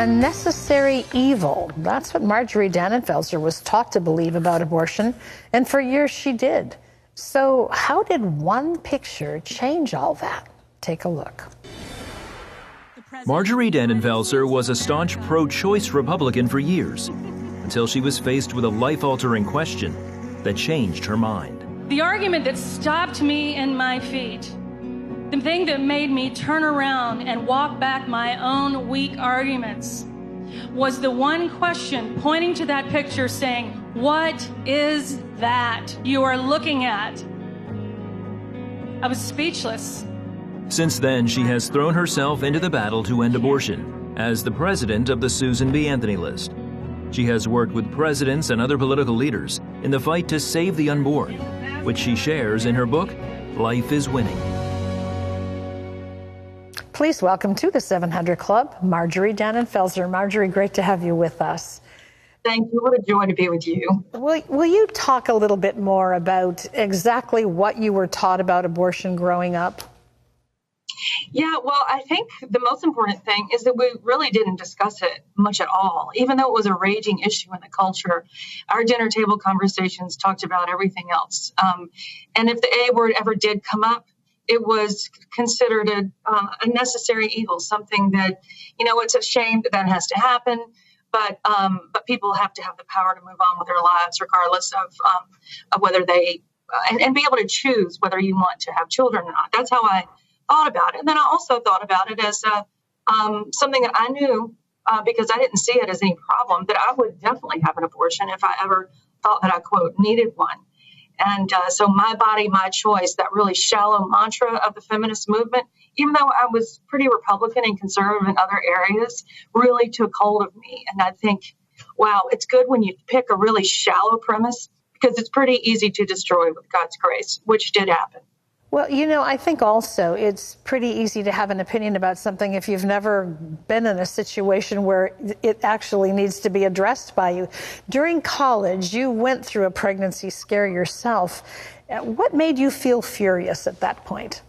A necessary evil. That's what Marjorie Dannenfelser was taught to believe about abortion, and for years she did. So how did one picture change all that? Take a look. Marjorie Dannenfelser was a staunch pro-choice Republican for years, until she was faced with a life-altering question that changed her mind. The argument that stopped me in my feet, the thing that made me turn around and walk back my own weak arguments, was the one question pointing to that picture saying, "What is that you are looking at?" I was speechless. Since then, she has thrown herself into the battle to end abortion as the president of the Susan B. Anthony list. She has worked with presidents and other political leaders in the fight to save the unborn, which she shares in her book, Life is Winning. Please welcome to the 700 Club, Marjorie Dannenfelser. Marjorie, great to have you with us. Thank you. What a joy to be with you. Will you talk a little bit more about exactly what you were taught about abortion growing up? Yeah, well, I think the most important thing is that we really didn't discuss it much at all. Even though it was a raging issue in the culture, our dinner table conversations talked about everything else. And if the A word ever did come up, it was considered a necessary evil, something that, it's a shame that has to happen, but people have to have the power to move on with their lives, regardless of whether they, and be able to choose whether you want to have children or not. That's how I thought about it. And then I also thought about it as something that I knew, because I didn't see it as any problem, that I would definitely have an abortion if I ever thought that I, quote, needed one. And so my body, my choice, that really shallow mantra of the feminist movement, even though I was pretty Republican and conservative in other areas, really took hold of me. And I think, wow, it's good when you pick a really shallow premise, because it's pretty easy to destroy with God's grace, which did happen. Well, I think also it's pretty easy to have an opinion about something if you've never been in a situation where it actually needs to be addressed by you. During college, you went through a pregnancy scare yourself. What made you feel furious at that point?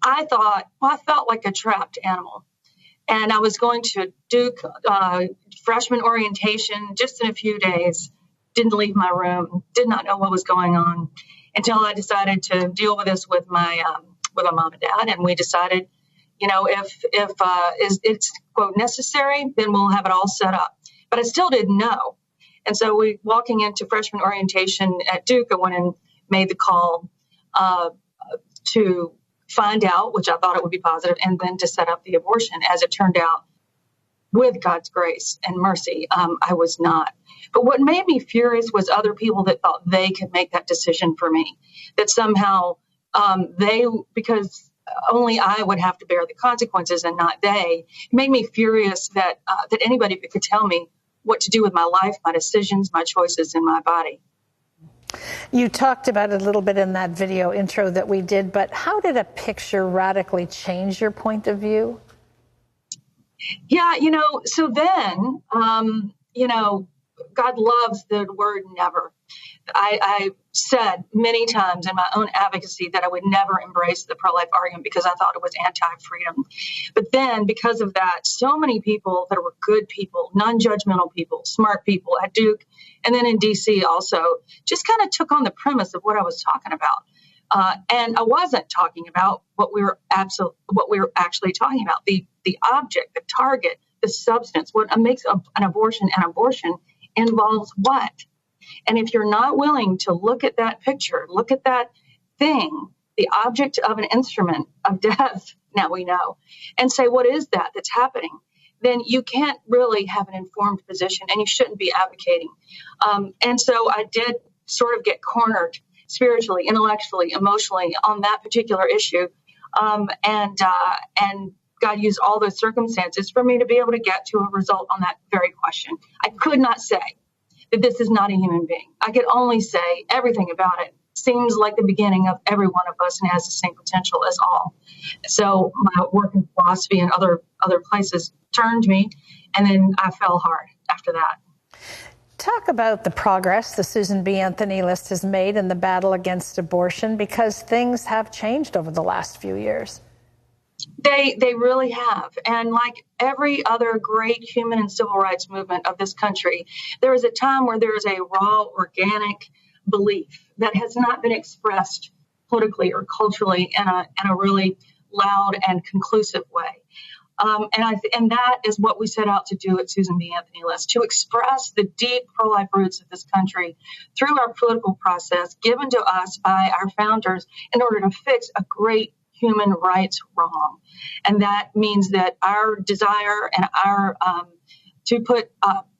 I felt like a trapped animal. And I was going to Duke freshman orientation just in a few days. Didn't leave my room, did not know what was going on, until I decided to deal with this with my mom and dad, and we decided, if it's quote necessary, then we'll have it all set up. But I still didn't know, and so walking into freshman orientation at Duke, I went and made the call to find out, which I thought it would be positive, and then to set up the abortion. As it turned out, with God's grace and mercy, I was not. But what made me furious was other people that thought they could make that decision for me, that somehow because only I would have to bear the consequences and not they. It made me furious that anybody could tell me what to do with my life, my decisions, my choices, and my body. You talked about it a little bit in that video intro that we did, but how did a picture radically change your point of view? Yeah, so then, God loves the word never. I said many times in my own advocacy that I would never embrace the pro-life argument because I thought it was anti-freedom. But then because of that, so many people that were good people, non-judgmental people, smart people at Duke, and then in D.C. also, just kind of took on the premise of what I was talking about. And I wasn't talking about what we were actually talking about, the object, the target, the substance. What makes an abortion an abortion involves what? And if you're not willing to look at that picture, look at that thing, the object of an instrument of death, now we know, and say, what is that that's happening? Then you can't really have an informed position, and you shouldn't be advocating. And so I did sort of get cornered spiritually, intellectually, emotionally on that particular issue. And God used all those circumstances for me to be able to get to a result on that very question. I could not say that this is not a human being. I could only say everything about it seems like the beginning of every one of us and has the same potential as all. So my work in philosophy and other places turned me, and then I fell hard after that. Talk about the progress the Susan B. Anthony list has made in the battle against abortion, because things have changed over the last few years. They really have. And like every other great human and civil rights movement of this country, there is a time where there is a raw, organic belief that has not been expressed politically or culturally in a really loud and conclusive way. And that is what we set out to do at Susan B. Anthony List, to express the deep pro-life roots of this country through our political process given to us by our founders in order to fix a great human rights wrong. And that means that our desire and our to put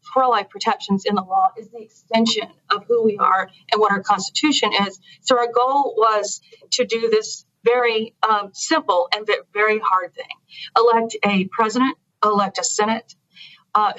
pro-life protections in the law is the extension of who we are and what our Constitution is. So our goal was to do this very simple and very hard thing. Elect a president, elect a Senate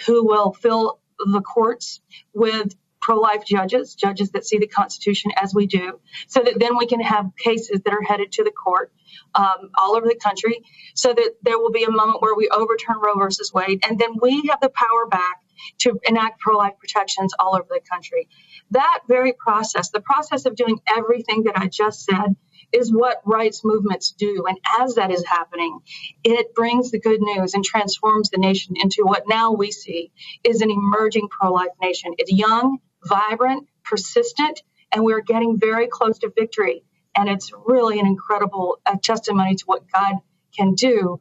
who will fill the courts with pro-life judges that see the Constitution as we do, so that then we can have cases that are headed to the court all over the country, so that there will be a moment where we overturn Roe versus Wade, and then we have the power back to enact pro-life protections all over the country. That very process, the process of doing everything that I just said, is what rights movements do. And as that is happening, it brings the good news and transforms the nation into what now we see is an emerging pro-life nation. It's young, vibrant, persistent, and we're getting very close to victory. And it's really an incredible testimony to what God can do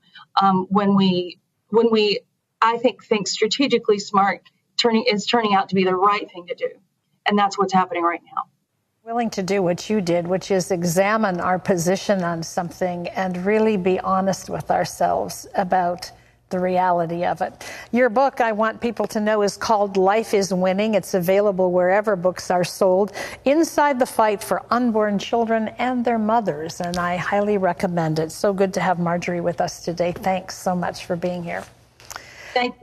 when we, I think strategically smart is turning out to be the right thing to do. And that's what's happening right now. Willing to do what you did, which is examine our position on something and really be honest with ourselves about the reality of it. Your book, I want people to know, is called Life is Winning. It's available wherever books are sold. Inside the fight for unborn children and their mothers, and I highly recommend it. So good to have Marjorie with us today. Thanks so much for being here. Thank you.